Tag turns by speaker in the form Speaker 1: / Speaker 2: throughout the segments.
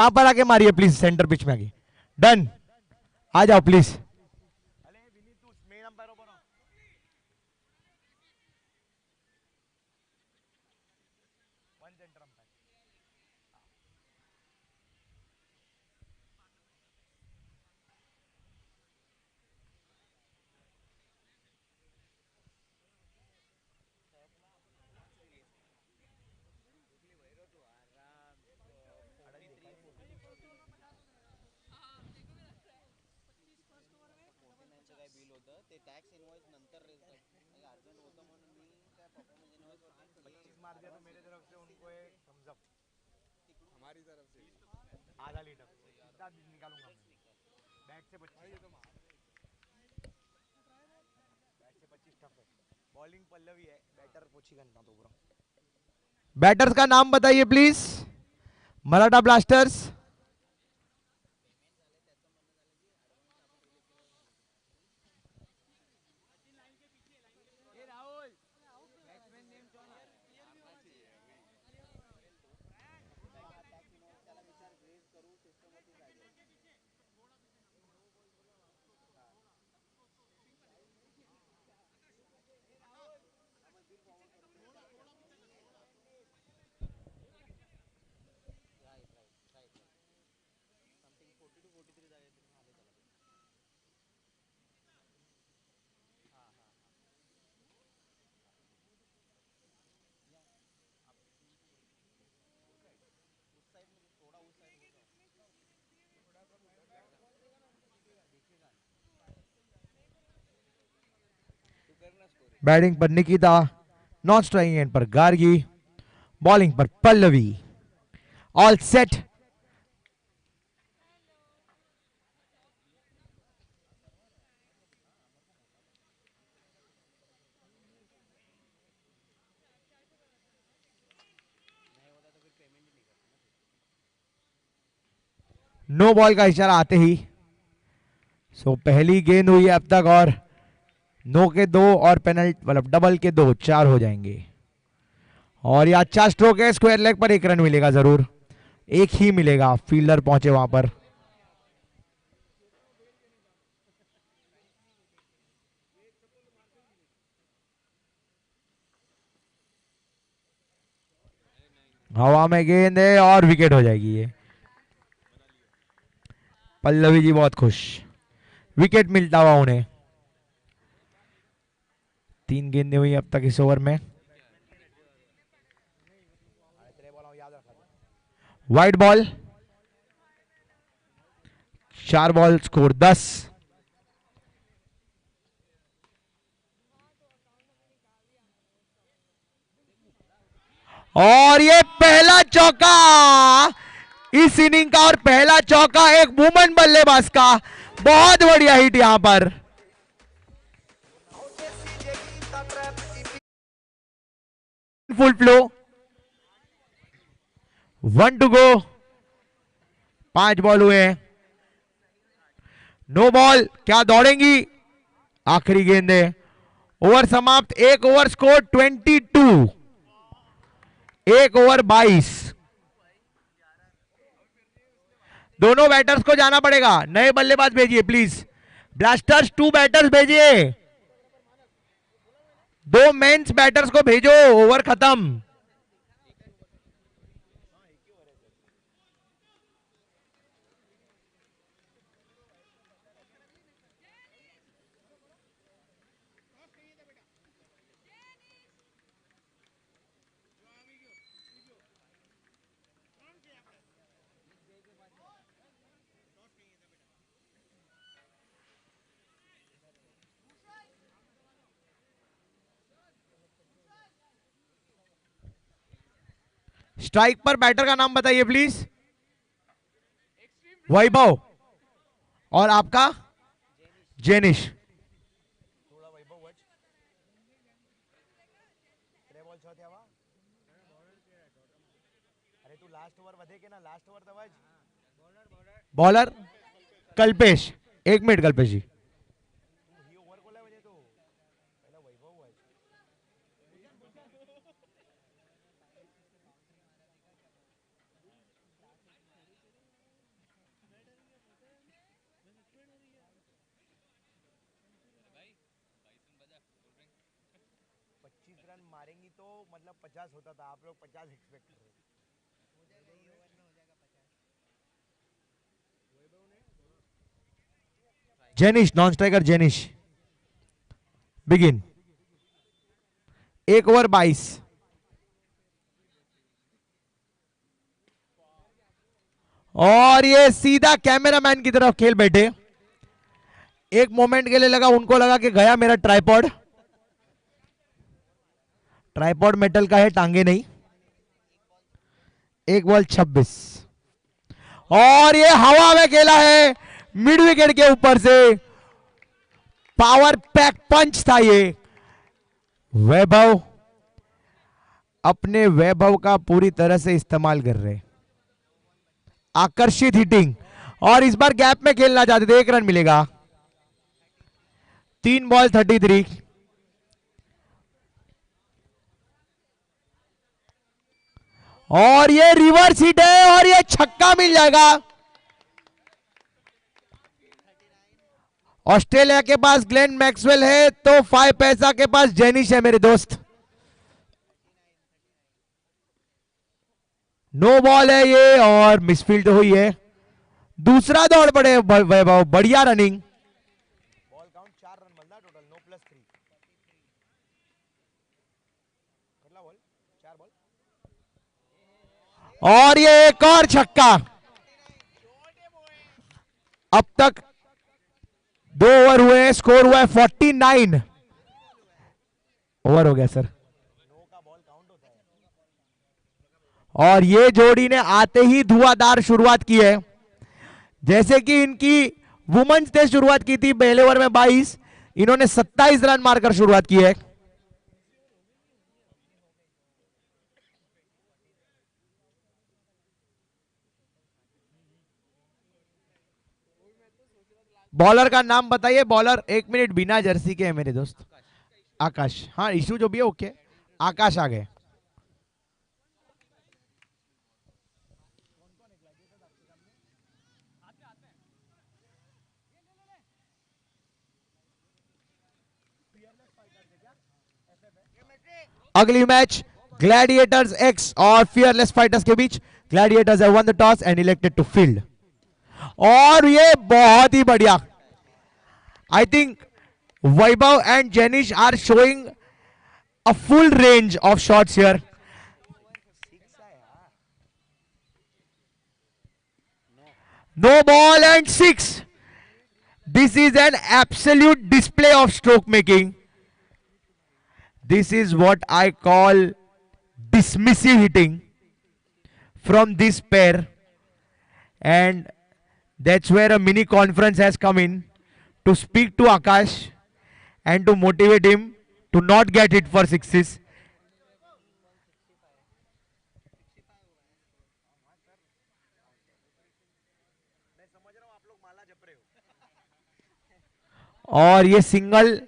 Speaker 1: यहां पर आके मारिए प्लीज, सेंटर पिच में आके। डन, आ जाओ प्लीज। आधा लीटर निकालूंगा मैं। बैट से 25 टफ है। बॉलिंग पल्लवी है, बैटर पोची करना तो पूरा। बैटर्स का नाम बताइए प्लीज। मराठा ब्लास्टर्स। बैटिंग पर निकिता, नॉन स्ट्राइकिंग एंड पर गार्गी, बॉलिंग पर Pallavi. All set. No ball का इशारा आते ही सो पहली गेंद हुई है अब तक, और नो के 2 और पेनल्टी मतलब डबल के 2, 4 हो जाएंगे। और ये अच्छा स्ट्रोक है, स्क्वायर लेग पर 1 रन मिलेगा जरूर, एक ही मिलेगा, फील्डर पहुंचे वहां पर। हवा में गेंद है और विकेट हो जाएगी ये। पल्लवी जी बहुत खुश, विकेट मिलता हुआ उन्हें। 3 गेंदें हुई अब तक इस ओवर में। Wide ball, 4 ball, score 10। और ये पहला चौका इस इनिंग का, और पहला चौका एक वुमन बल्लेबाज का। बहुत बढ़िया हिट यहां पर। Full flow, 1 to go, 5 ball हुए हैं। नो बॉल, क्या दौड़ेंगी, आखिरी गेंद है। ओवर समाप्त, 1 ओवर स्कोर 22, 1 ओवर 22। दोनों बैटर्स को जाना पड़ेगा, नए बल्लेबाज भेजिए प्लीज। ब्लास्टर्स 2 बैटर्स भेजिए, 2 मेंस बैटर्स को भेजो, ओवर खत्म। स्ट्राइक पर बैटर का नाम बताइए प्लीज। वैभव, और आपका जेनिश। बॉलर कल्पेश, 1 मिनट कल्पेश जी। रन मारेंगी तो मतलब 50 होता था, आप लोग 50 एक्सपेक्ट कर रहे हो। Jenish non striker Jenish begin. 1 over 22। और ये सीधा कैमरामैन की तरफ खेल बैठे। एक मोमेंट के लिए लगा, उनको लगा कि गया मेरा ट्राइपॉड। ट्राइपॉड मेटल का है, टांगे नहीं। 1 बॉल 26। और ये हवा में खेला है मिड विकेट के ऊपर से। पावर पैक पंच था ये। वैभव अपने वैभव का पूरी तरह से इस्तेमाल कर रहे। आकर्षित हिटिंग, और इस बार गैप में खेलना चाहते थे, 1 रन मिलेगा। 3 बॉल 33। और ये रिवर्स हिट है और ये छक्का मिल जाएगा। ऑस्ट्रेलिया के पास ग्लेन मैक्सवेल है तो 5 पैसा के पास जेनिश है मेरे दोस्त। नो बॉल है ये और मिसफील्ड हुई है। दूसरा दौड़ पड़े वैभव, बढ़िया रनिंग। बॉल काउंट 4 रन बनता टोटल, नो +3। Ball 4 ball. और ये एक और छक्का। अब तक 2 ओवर हुए हैं, स्कोर हुआ है 49। ओवर हो गया सर। और ये जोड़ी ने आते ही धुआंधार शुरुआत की है। जैसे कि इनकी वुमेन्स ने शुरुआत की थी पहले ओवर में 22, इन्होंने 27 रन मारकर शुरुआत की है। बॉलर का नाम बताइए। बॉलर 1 मिनट, बिना जर्सी के है मेरे दोस्त। आकाश, हाँ इशू जो भी है ओके। आकाश आ गए। अगली मैच ग्लैडिएटर्स एक्स और फियरलेस फाइटर्स के बीच। Gladiators have won the toss and elected to field. और ये बहुत ही बढ़िया। I think Vaibhav and Jenish are showing a full range of shots here. No ball and 6. This is an absolute display of stroke making. This is what I call dismissive hitting from this pair, and that's where a mini conference has come in to speak to Akash and to motivate him to not get hit for sixes. और ये single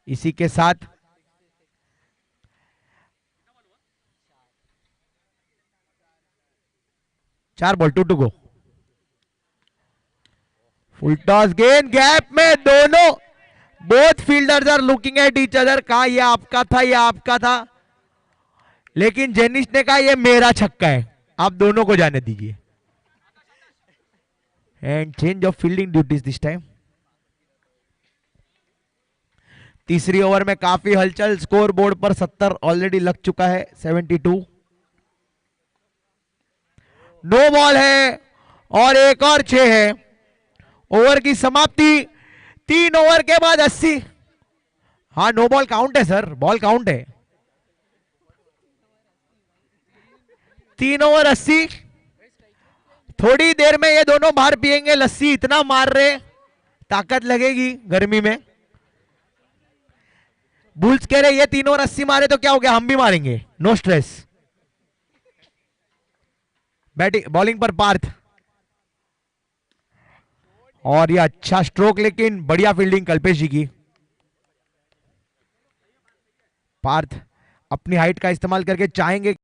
Speaker 1: इसी के साथ 4 ball 2 to go. Full toss gain, gap में दोनों, both fielders are looking at each other. कहा ये आपका था, ये आपका था, लेकिन जेनिश ने कहा ये मेरा छक्का है, आप दोनों को जाने दीजिए। And change of fielding duties this time. तीसरी ओवर में काफी हलचल, स्कोर बोर्ड पर 70 ऑलरेडी लग चुका है, 72। नो बॉल है और एक और 6 है। ओवर की समाप्ति। 3 ओवर के बाद 80। हाँ नो बॉल काउंट है सर, बॉल काउंट है। 3 ओवर 80। थोड़ी देर में ये दोनों बाहर पिएंगे लस्सी, इतना मार रहे, ताकत लगेगी गर्मी में। बुल्स कह रहे ये 3 ओवर 80 मारे तो क्या हो गया, हम भी मारेंगे, नो स्ट्रेस। बैटिंग बॉलिंग पर पार्थ, और ये अच्छा स्ट्रोक, लेकिन बढ़िया फील्डिंग कल्पेश जी की। पार्थ अपनी हाइट का इस्तेमाल करके चाहेंगे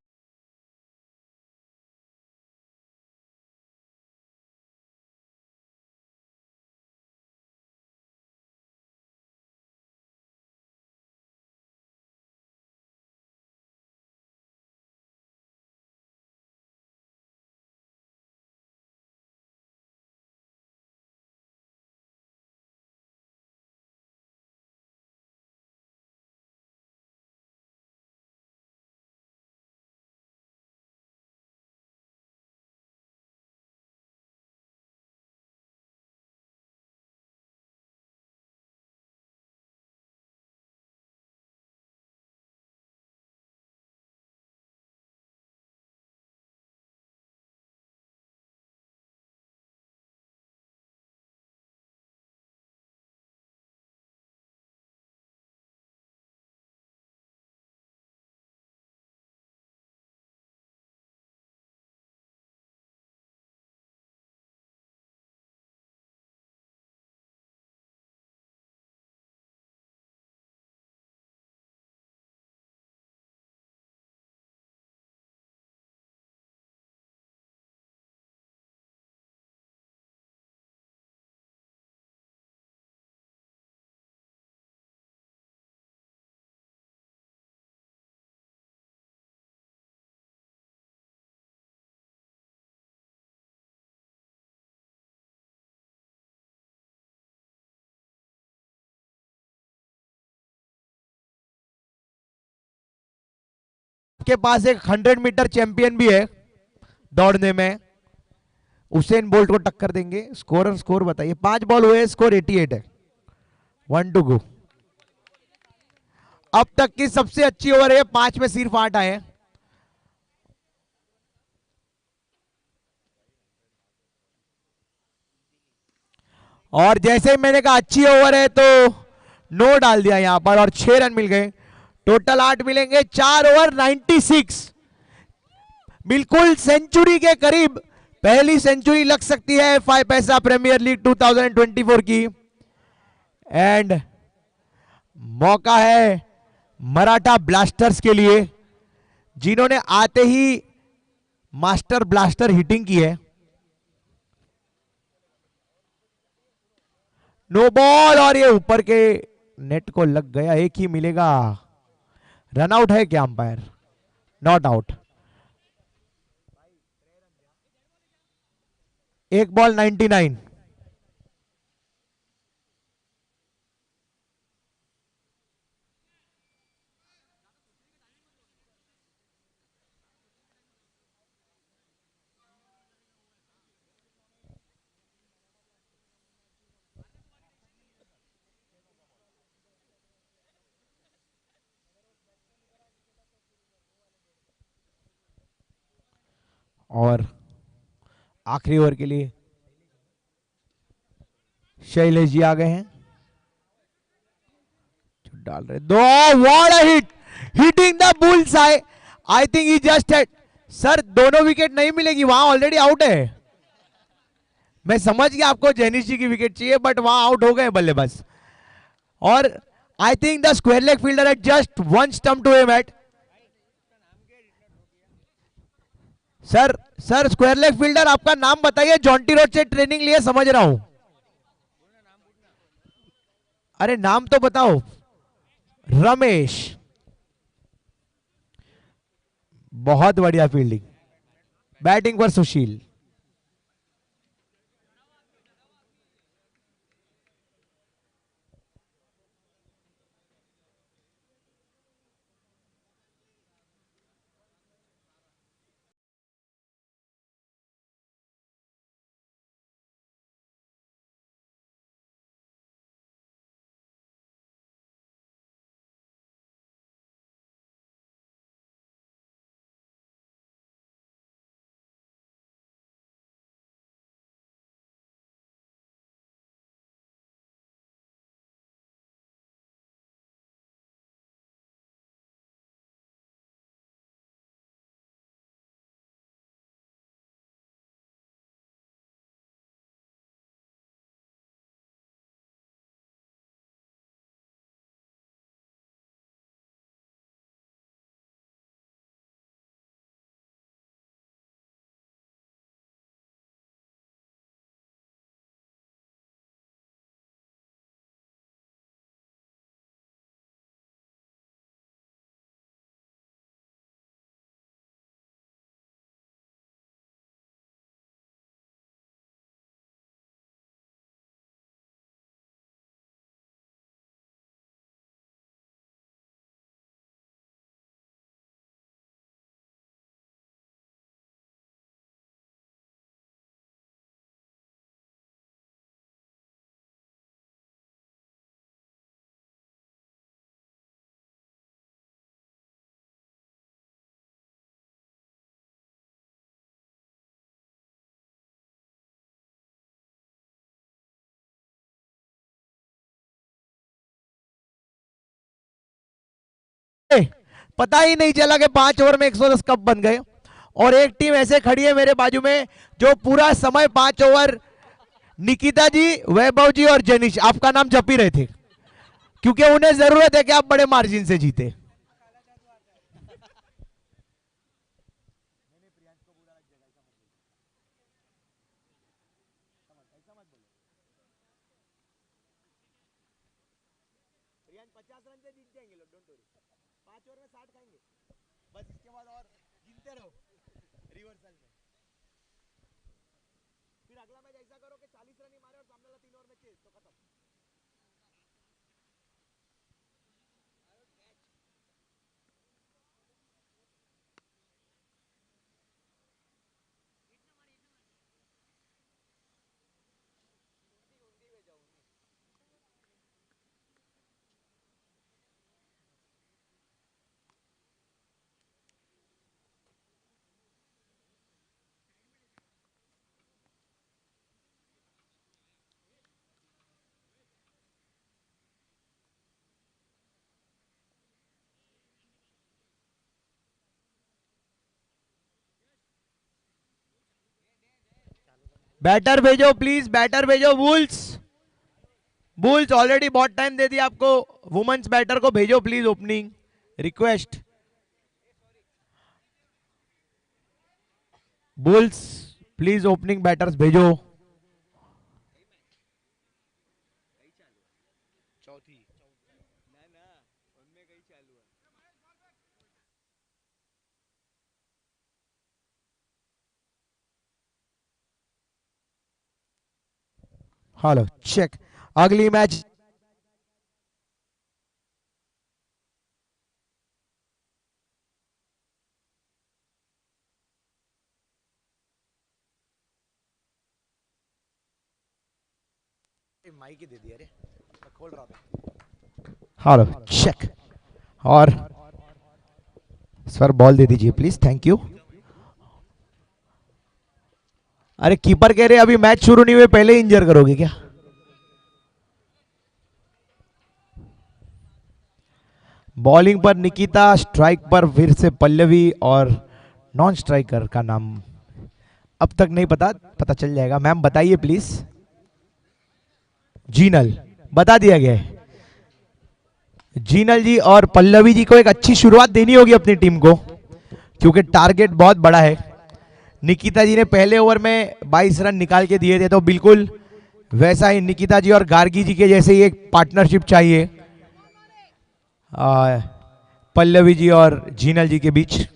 Speaker 1: आपके पास एक 100 मीटर चैंपियन भी है दौड़ने में, उसेन बोल्ट को टक्कर देंगे। स्कोर बताइए। 5 बॉल हुए, स्कोर 88 है। 1 टू गो। अब तक की सबसे अच्छी ओवर है, 5 में सिर्फ 8 आए। और जैसे ही मैंने कहा अच्छी ओवर है तो नो डाल दिया यहां पर और 6 रन मिल गए। टोटल 8 मिलेंगे। 4 ओवर 96, बिल्कुल सेंचुरी के करीब। पहली सेंचुरी लग सकती है 5 पैसा प्रीमियर लीग 2024 की। एंड मौका है मराठा ब्लास्टर्स के लिए, जिन्होंने आते ही मास्टर ब्लास्टर हिटिंग की है। नो बॉल और ये ऊपर के नेट को लग गया, एक ही मिलेगा। रन आउट है क्या अंपायर? Not out. 1 बॉल 99। और आखिरी ओवर के लिए शैलेश जी आ गए हैं, डाल रहे दो। What a hit, hitting the bull's eye. I think he just hit. Sir दोनों विकेट नहीं मिलेगी, वहां ऑलरेडी आउट है। मैं समझ गया आपको जेनिश जी की विकेट चाहिए, बट वहां आउट हो गए बल्लेबाज। और I think the square leg fielder at just 1 stump to aim at. Sir square leg fielder आपका नाम बताइए, जॉन्टी रोड से ट्रेनिंग लिए, समझ रहा हूं। अरे नाम तो बताओ। रमेश। बहुत बढ़िया फील्डिंग। बैटिंग पर सुशील। पता ही नहीं चला कि 5 ओवर में 110 कब बन गए। और एक टीम ऐसे खड़ी है मेरे बाजू में जो पूरा समय 5 ओवर, निकिता जी, वैभव जी और जनीश आपका नाम जप ही रहे थे, क्योंकि उन्हें जरूरत है कि आप बड़े मार्जिन से जीते। बैटर भेजो प्लीज, बैटर भेजो। बुल्स, बुल्स ऑलरेडी बहुत टाइम दे दिया आपको, वुमेन्स बैटर को भेजो please, opening request. Bulls please opening batters भेजो। हेलो चेक, अगली मैच माइक ही दे दिया रे, मैं खोल रहा था। हेलो चेक, और सर बॉल दे दीजिए प्लीज, थैंक यू। अरे कीपर कह रहे अभी मैच शुरू नहीं हुए पहले इंजर करोगे क्या? बॉलिंग पर निकिता, स्ट्राइक पर फिर से पल्लवी, और नॉन स्ट्राइकर का नाम अब तक नहीं पता, पता चल जाएगा। मैम बताइए प्लीज। जीनल बता दिया गया है। जीनल जी और पल्लवी जी को एक अच्छी शुरुआत देनी होगी अपनी टीम को, क्योंकि टारगेट बहुत बड़ा है। निकिता जी ने पहले ओवर में 22 रन निकाल के दिए थे, तो बिल्कुल वैसा ही निकिता जी और गार्गी जी के जैसे ही एक पार्टनरशिप चाहिए पल्लवी जी और जीनल जी के बीच।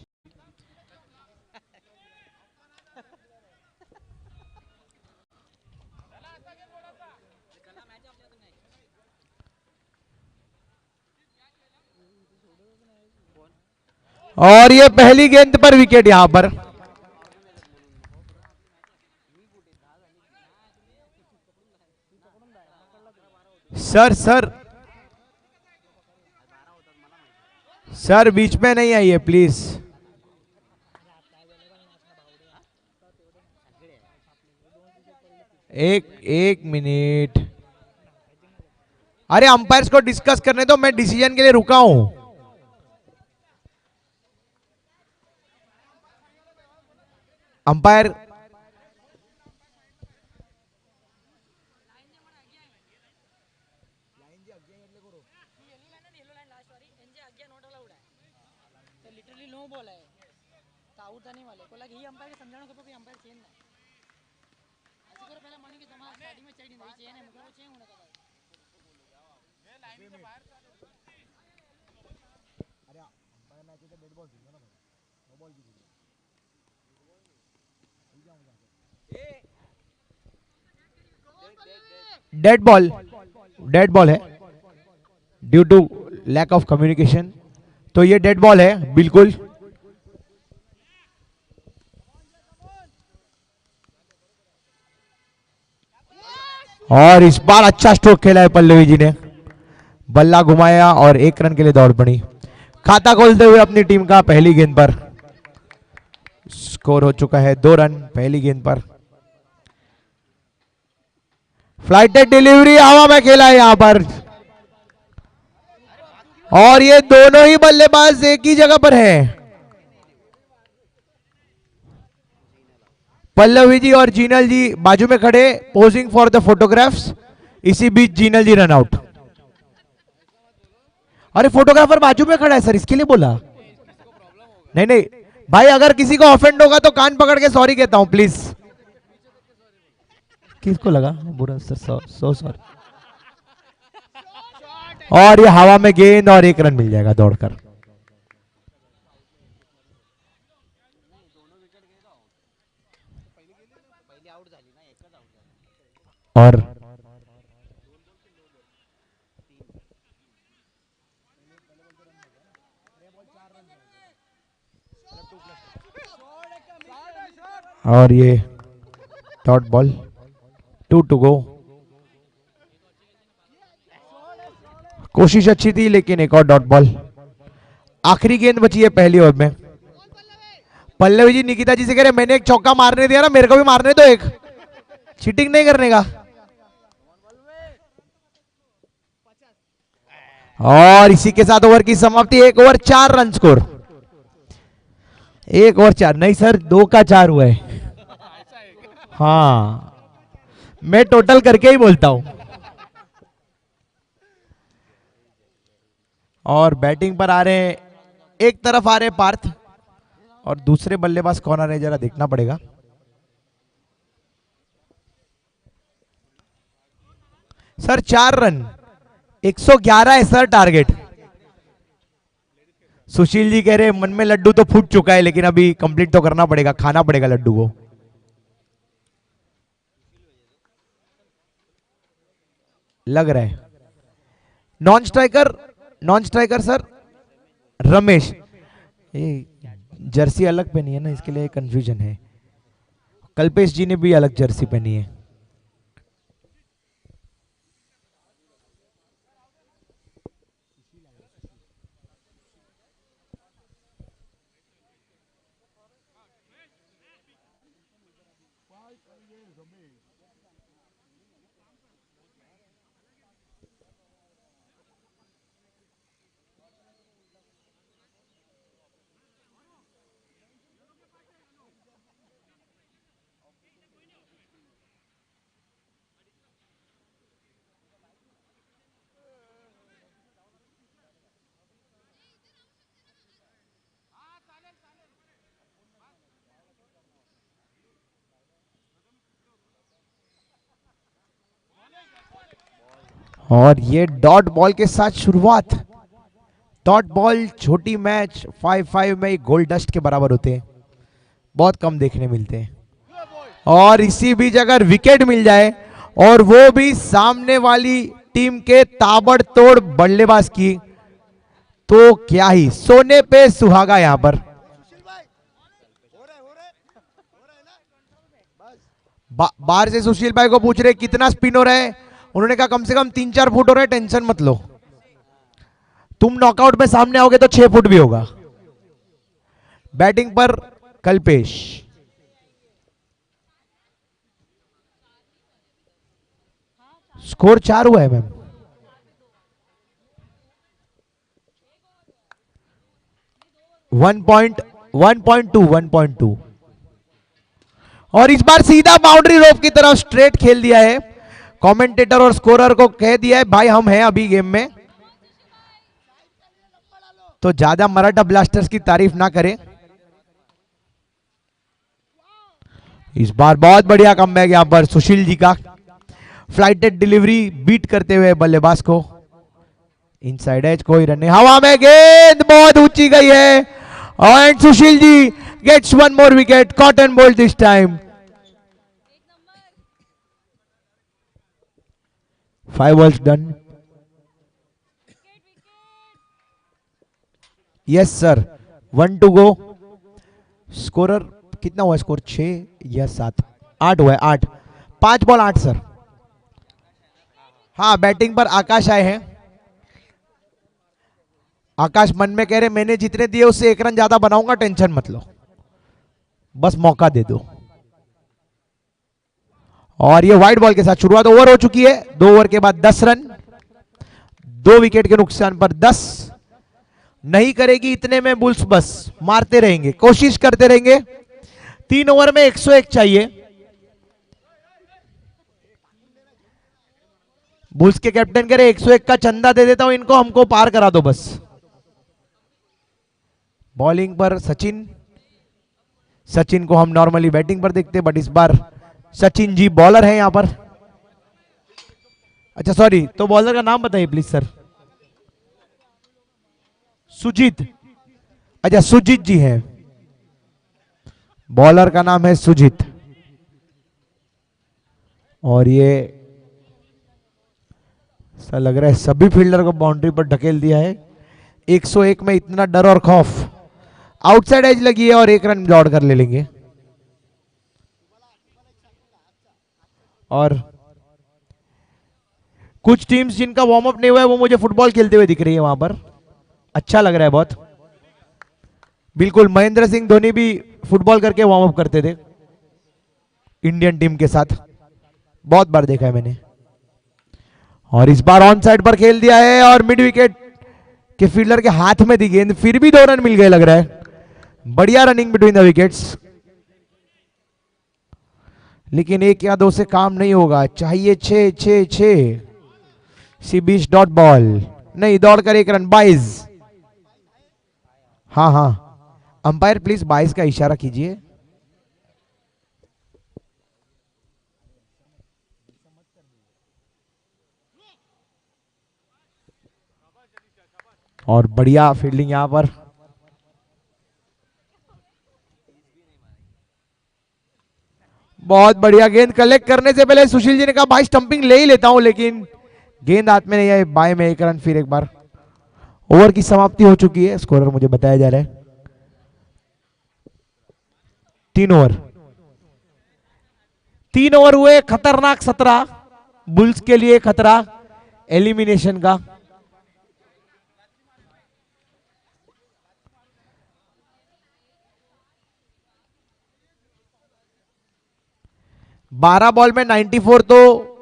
Speaker 1: और ये पहली गेंद पर विकेट यहां पर। सर सर सर बीच में नहीं आइए प्लीज। एक मिनट, अरे अंपायर्स को डिस्कस करने दो, मैं डिसीजन के लिए रुका हूं। अंपायर डेड बॉल है due to lack of communication, तो ये डेड बॉल है बिल्कुल। और इस बार अच्छा स्ट्रोक खेला है पल्लवी जी ने, बल्ला घुमाया और 1 रन के लिए दौड़ पड़ी। खाता खोलते हुए अपनी टीम का पहली गेंद पर स्कोर हो चुका है 2 रन पहली गेंद पर। फ्लाइटेड डिलीवरी हवा में खेला है यहां पर, और ये दोनों ही बल्लेबाज एक ही जगह पर हैं। पल्लवी जी और जीनल जी बाजू में खड़े, पोजिंग फॉर द फोटोग्राफ्स। इसी बीच जीनल जी रन आउट। अरे फोटोग्राफर बाजू में खड़ा है सर, इसके लिए बोला। नहीं नहीं भाई, अगर किसी को ऑफेंड होगा तो कान पकड़ के सॉरी कहता हूं प्लीज। किसको लगा बुरा सर? So sorry. और ये हवा में गेंद, और 1 रन मिल जाएगा दौड़कर। और ये डॉट बॉल, 2 टू गो। कोशिश अच्छी थी लेकिन एक और डॉट बॉल। आखिरी गेंद बची है पहली ओवर में। पल्लवी जी निकिता जी से कह रहे मैंने एक चौका मारने दिया ना, मेरे को भी मारने दो एक, चीटिंग नहीं करने का। और इसी के साथ ओवर की समाप्ति। 1 ओवर 4 रन स्कोर। 1 ओवर 4 नहीं सर, 2 का 4 हुआ है। हाँ मैं टोटल करके ही बोलता हूं। और बैटिंग पर आ रहे हैं, एक तरफ आ रहे पार्थ और दूसरे बल्लेबाज कौन आ रहे जरा देखना पड़ेगा। सर 4 रन, 111 है सर टारगेट। सुशील जी कह रहे मन में लड्डू तो फूट चुका है, लेकिन अभी कंप्लीट तो करना पड़ेगा, खाना पड़ेगा लड्डू को। लग रहा है नॉन स्ट्राइकर सर रमेश। ये जर्सी अलग पहनी है ना, इसके लिए कंफ्यूजन है। कल्पेश जी ने भी अलग जर्सी पहनी है। और ये डॉट बॉल के साथ शुरुआत। डॉट बॉल छोटी मैच 5-5 में गोल्ड डस्ट के बराबर होते हैं, बहुत कम देखने मिलते हैं। और इसी बीच अगर विकेट मिल जाए और वो भी सामने वाली टीम के ताबड़तोड़ बल्लेबाज की, तो क्या ही सोने पे सुहागा। यहां पर बाहर से सुशील भाई को पूछ रहे कितना स्पिन हो रहा है, उन्होंने कहा कम से कम 3-4 फुट हो रहा है, टेंशन मत लो, तुम नॉकआउट में सामने आओगे तो 6 फुट भी होगा। बैटिंग पर कल्पेश। स्कोर 4 हुआ है मैम। One point two. और इस बार सीधा बाउंड्री रोप की तरफ स्ट्रेट खेल दिया है। कमेंटेटर और स्कोरर को कह दिया है भाई हम हैं अभी गेम में, तो ज्यादा मराठा ब्लास्टर्स की तारीफ ना करें। इस बार बहुत बढ़िया कमबैक यहां पर सुशील जी का, फ्लाइटेड डिलीवरी बीट करते हुए बल्लेबाज को। इनसाइड एज, कोई रन नहीं, हवा में गेंद बहुत ऊंची गई है and Sushil ji gets one more wicket, caught and bowled this time. 5 balls done. Yes sir, 1 to go। Scorer कितना हुआ, स्कोर 6 या 7, 8 हुआ है, 8, 5 बॉल 8 सर। हाँ बैटिंग पर आकाश आए हैं। आकाश मन में कह रहे मैंने जितने दिए उससे 1 रन ज्यादा बनाऊंगा, टेंशन मत लो, बस मौका दे दो। और ये वाइड बॉल के साथ शुरुआत ओवर हो चुकी है। 2 ओवर के बाद 10 रन, 2 विकेट के नुकसान पर 10। नहीं करेगी इतने में बुल्स, बस मारते रहेंगे, कोशिश करते रहेंगे। 3 ओवर में 101 चाहिए। बुल्स के कैप्टन कह रहे 101 का चंदा दे देता हूं इनको, हमको पार करा दो बस। बॉलिंग पर सचिन को हम नॉर्मली बैटिंग पर देखते हैं, बट इस बार सचिन जी बॉलर है यहां पर। अच्छा सॉरी, तो बॉलर का नाम बताइए प्लीज सर। सुजीत, अच्छा सुजीत जी हैं, बॉलर का नाम है सुजीत। और ये ऐसा लग रहा है सभी फील्डर को बाउंड्री पर ढकेल दिया है। 101 में इतना डर और खौफ, आउटसाइड एज लगी है और 1 रन दौड़ कर ले लेंगे। और कुछ टीम्स जिनका वार्म अप नहीं हुआ है वो मुझे फुटबॉल खेलते हुए दिख रही है वहां पर, अच्छा लग रहा है बहुत। बिल्कुल, महेंद्र सिंह धोनी भी फुटबॉल करके वार्म अप करते थे इंडियन टीम के साथ, बहुत बार देखा है मैंने। और इस बार ऑन साइड पर खेल दिया है और मिड विकेट के फील्डर के हाथ में दी गेंद, फिर भी 2 रन मिल गए लग रहा है। बढ़िया रनिंग बिटवीन द विकेट्स। लेकिन एक या दो से काम नहीं होगा, चाहिए 6 6 6। सी बीच डॉट बॉल, नहीं दौड़कर 1 रन, 22। हाँ हाँ, अंपायर प्लीज 22 का इशारा कीजिए। और बढ़िया फील्डिंग यहां पर। बहुत बढ़िया गेंद कलेक्ट करने से पहले सुशील जी ने कहा भाई स्टंपिंग ले ही लेता हूं, लेकिन गेंद हाथ में नहीं आई। बाय में 1 रन। फिर एक बार ओवर की समाप्ति हो चुकी है, स्कोरर मुझे बताया जा रहा है 3 ओवर। 3 ओवर हुए, खतरनाक 17 बुल्स के लिए खतरा एलिमिनेशन का। 12 बॉल में 94 तो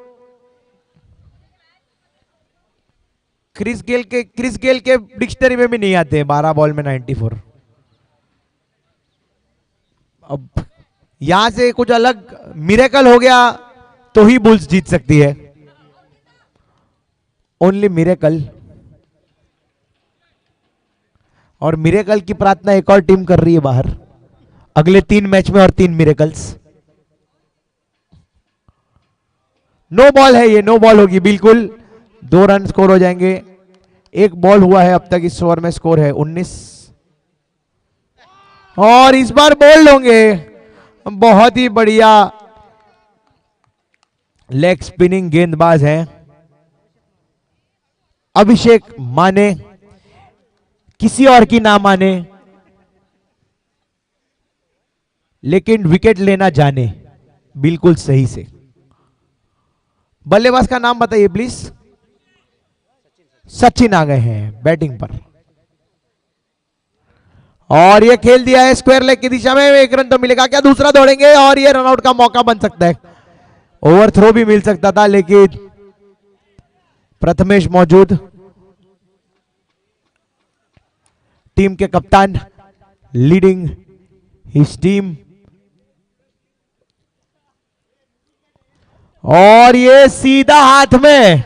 Speaker 1: क्रिस गेल के डिक्शनरी में भी नहीं आते हैं 12 बॉल में 94। अब यहां से कुछ अलग मिरेकल हो गया तो ही बुल्स जीत सकती है, ओनली मिरेकल। और मिरेकल की प्रार्थना एक और टीम कर रही है बाहर, अगले 3 मैच में और 3 मिरेकल्स। नो बॉल है ये, नो बॉल होगी बिल्कुल, 2 रन स्कोर हो जाएंगे। 1 बॉल हुआ है अब तक इस ओवर में, स्कोर है 19। और इस बार बोल्ड होंगे, बहुत ही बढ़िया लेग स्पिनिंग गेंदबाज हैं अभिषेक माने, किसी और की ना माने लेकिन विकेट लेना जाने बिल्कुल सही से। बल्लेबाज का नाम बताइए प्लीज। सचिन आ गए हैं बैटिंग पर और ये खेल दिया है स्क्वायर लेग की दिशा में। 1 रन तो मिलेगा क्या, दूसरा दौड़ेंगे और ये रनआउट का मौका बन सकता है। ओवर थ्रो भी मिल सकता था लेकिन प्रथमेश मौजूद, टीम के कप्तान, लीडिंग हिज टीम। और ये सीधा हाथ में,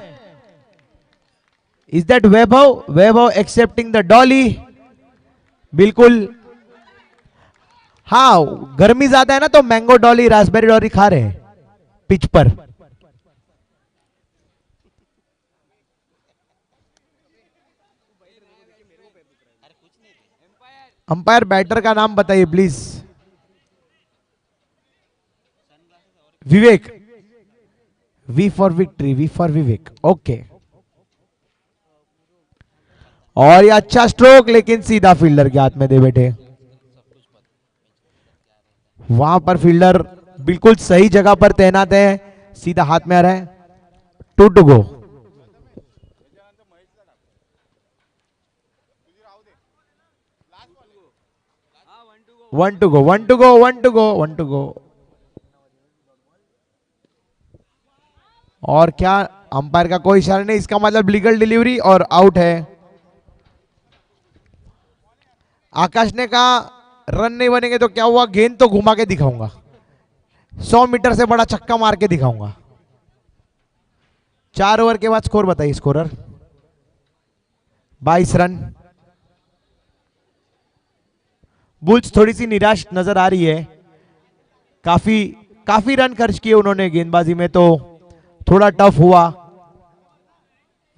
Speaker 1: is that Vaibhav? Vaibhav accepting the Dolly, बिल्कुल। हाँ, गर्मी ज्यादा है ना तो मैंगो डॉली, रास्पबेरी डॉली खा रहे हैं पिच पर। अंपायर बैटर का नाम बताइए please. Vivek, V for victory, V for Vivek, okay. और ये अच्छा स्ट्रोक लेकिन सीधा फील्डर के हाथ में दे बैठे। वहां पर फील्डर बिल्कुल सही जगह पर तैनात है, सीधा हाथ में आ रहा है। 2 to go। One to go, 1 to go, 1 to go, 1 to go। और क्या, अंपायर का कोई इशारा नहीं, इसका मतलब लीगल डिलीवरी और आउट है। आकाश ने कहा रन नहीं बनेंगे तो क्या हुआ, गेंद तो घुमा के दिखाऊंगा, 100 मीटर से बड़ा छक्का मार के दिखाऊंगा। 4 ओवर के बाद स्कोर बताइए स्कोरर। 22 रन। बुल्स थोड़ी सी निराश नजर आ रही है, काफी रन खर्च किए उन्होंने गेंदबाजी में, तो थोड़ा टफ हुआ।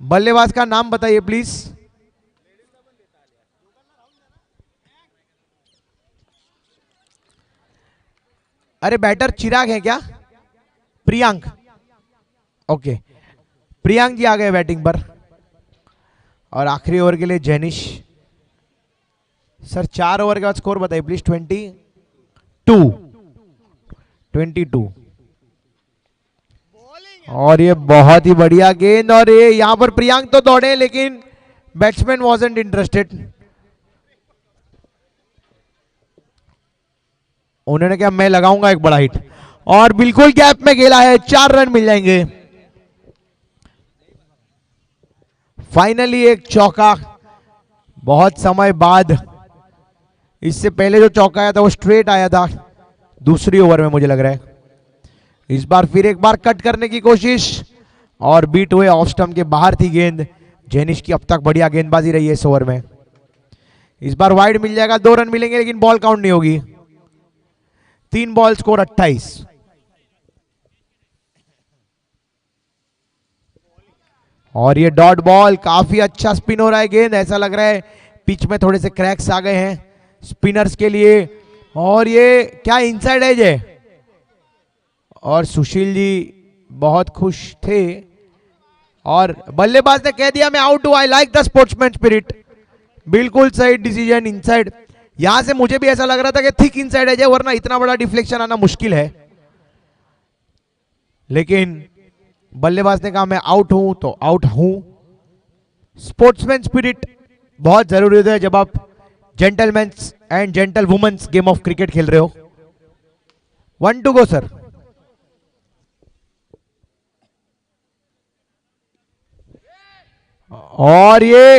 Speaker 1: बल्लेबाज का नाम बताइए प्लीज। अरे बैटर चिराग है क्या? प्रियांक, ओके, प्रियांक जी आ गए बैटिंग पर। और आखिरी ओवर के लिए जैनिश। सर 4 ओवर के बाद स्कोर बताइए प्लीज। 22। और ये बहुत ही बढ़िया गेंद, और ये यहां पर प्रियांक तो दौड़े लेकिन बैट्समैन वाजंट इंटरेस्टेड। उन्होंने क्या, मैं लगाऊंगा एक बड़ा हिट, और बिल्कुल गैप में खेला है, 4 रन मिल जाएंगे। फाइनली एक चौका, बहुत समय बाद। इससे पहले जो चौका आया था वो स्ट्रेट आया था दूसरी ओवर में, मुझे लग रहा है इस बार फिर एक बार कट करने की कोशिश और बीट हुए, ऑफ स्टंप के बाहर थी गेंद। जेनिश की अब तक बढ़िया गेंदबाजी रही है इस ओवर में। इस बार वाइड मिल जाएगा, 2 रन मिलेंगे लेकिन बॉल काउंट नहीं होगी। 3 बॉल स्कोर 28। और ये डॉट बॉल, काफी अच्छा स्पिन हो रहा है गेंद। ऐसा लग रहा है पिच में थोड़े से क्रैक्स आ गए हैं स्पिनर्स के लिए। और ये क्या इनसाइड एज है, और सुशील जी बहुत खुश थे और बल्लेबाज ने कह दिया मैं आउट हूं। I like the sportsman spirit. बिल्कुल सही डिसीजन, इनसाइड। यहां से मुझे भी ऐसा लग रहा था कि थिक इनसाइड एज है, वरना इतना बड़ा डिफ्लेक्शन आना मुश्किल है। लेकिन बल्लेबाज ने कहा मैं आउट हूं तो आउट हूं। स्पोर्ट्समैन स्पिरिट बहुत जरूरी होता है जब आप gentlemen's and gentle women's game of cricket खेल रहे हो। 1 to go सर। और ये